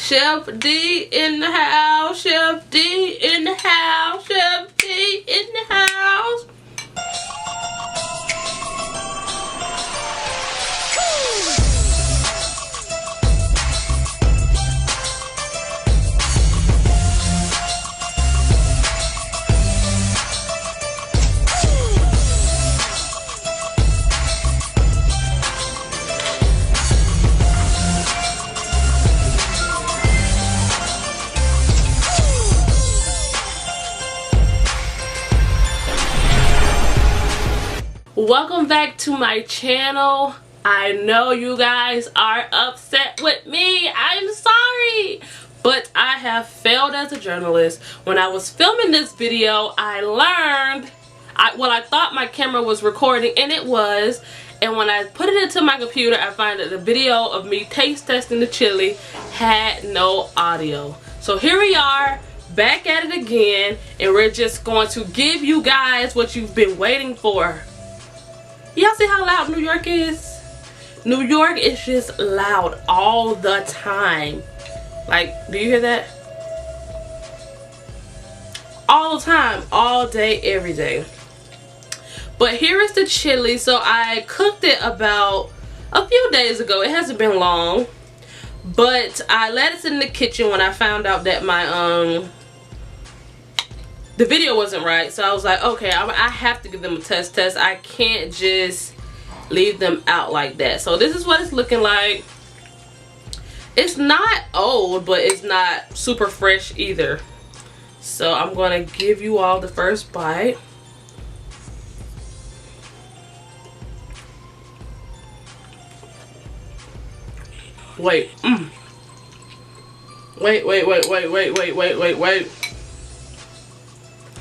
Chef D in the house, Chef D in the house, Chef D in the house. Welcome back to my channel. I know you guys are upset with me. I'm sorry, but I have failed as a journalist. When I was filming this video, I learned I thought my camera was recording, and it was. And when I put it into my computer, I find that the video of me taste testing the chili had no audio. So here we are, back at it again, and we're just going to give you guys what you've been waiting for. Y'all see how loud New York is? New York is just loud all the time. Like, do you hear that? All the time, all day, every day. But here is the chili. So I cooked it about a few days ago. It hasn't been long. But I let it sit in the kitchen when I found out that my the video wasn't right. So I was like, okay, I have to give them a test. I can't just leave them out like that. So this is what it's looking like. It's not old, but it's not super fresh either. So I'm going to give you all the first bite. Wait.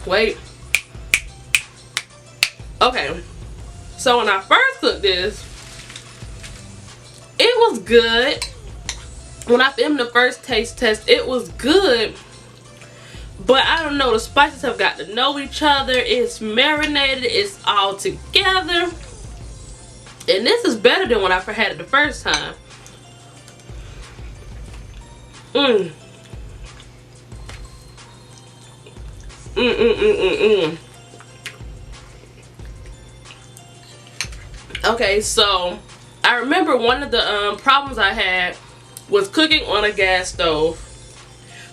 Wait. Okay. So when I first cooked this, it was good. When I filmed the first taste test, it was good. But I don't know, the spices have got to know each other. It's marinated. It's all together. And this is better than when I had it the first time. Okay, so I remember one of the problems I had was cooking on a gas stove.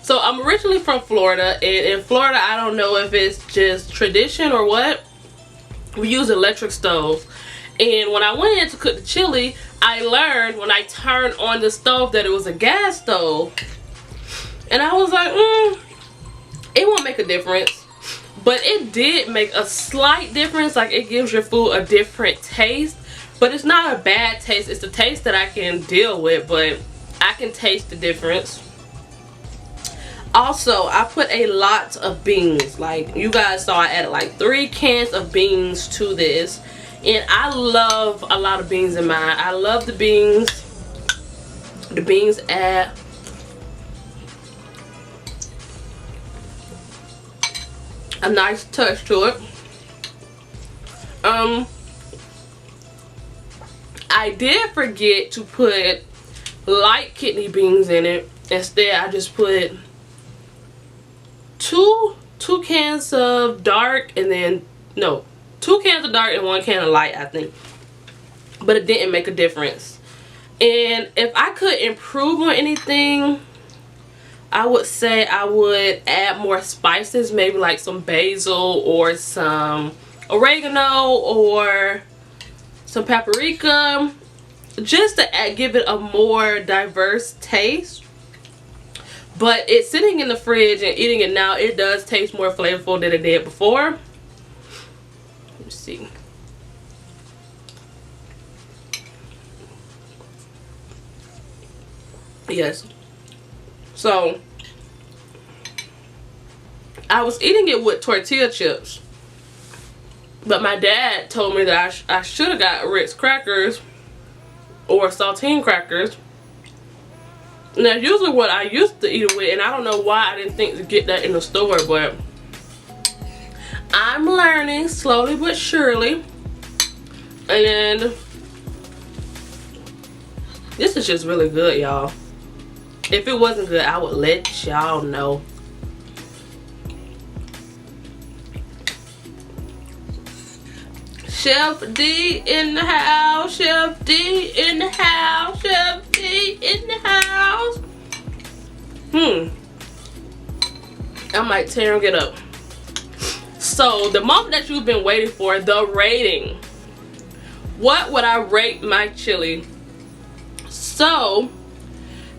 So I'm originally from Florida, and in Florida, I don't know if it's just tradition or what, we use electric stoves. And when I went in to cook the chili, I learned when I turned on the stove that it was a gas stove. And I was like, it won't make a difference. But it did make a slight difference. Like, it gives your food a different taste. But it's not a bad taste. It's a taste that I can deal with, but I can taste the difference. Also, I put a lot of beans. Like, you guys saw, I added like 3 cans of beans to this. And I love a lot of beans in mine. I love the beans. The beans add a nice touch to it. I did forget to put light kidney beans in it. Instead, I just put two cans of dark, and then no, 2 cans of dark and 1 can of light, I think. But it didn't make a difference. And if I could improve on anything, I would say I would add more spices, maybe like some basil or some oregano or some paprika, just to give it a more diverse taste. But it's sitting in the fridge, and eating it now, it does taste more flavorful than it did before. Let's see. Yes. So I was eating it with tortilla chips, but my dad told me that I should have got Ritz crackers or saltine crackers. And that's usually what I used to eat it with, and I don't know why I didn't think to get that in the store, but I'm learning slowly but surely. And this is just really good, y'all. If it wasn't good, I would let y'all know. Chef D in the house, Chef D in the house, Chef D in the house. I might tear and get up. So the moment that you've been waiting for, the rating. What would I rate my chili? So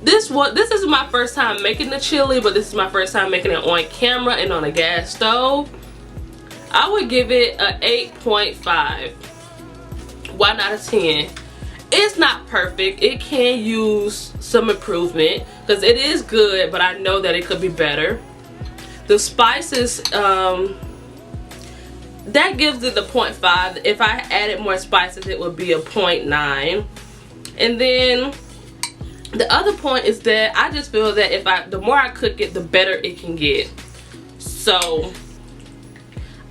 this is my first time making the chili, but this is my first time making it on camera and on a gas stove. I would give it a 8.5. Why not a 10? It's not perfect. It can use some improvement because it is good, but I know that it could be better. The spices, that gives it the 0.5. If I added more spices, it would be a 0.9. And then the other point is that I just feel that the more I cook it, the better it can get. So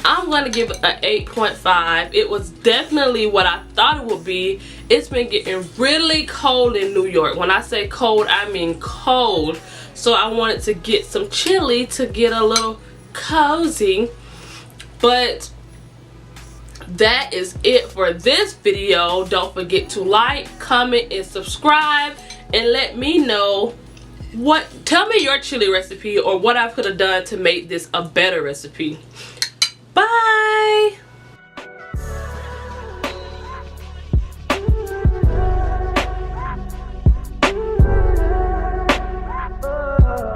I'm gonna give it an 8.5. It was definitely what I thought it would be. It's been getting really cold in New York. When I say cold, I mean cold. So I wanted to get some chili to get a little cozy. But that is it for this video. Don't forget to like, comment, and subscribe, and let me know tell me your chili recipe or what I could have done to make this a better recipe. Bye.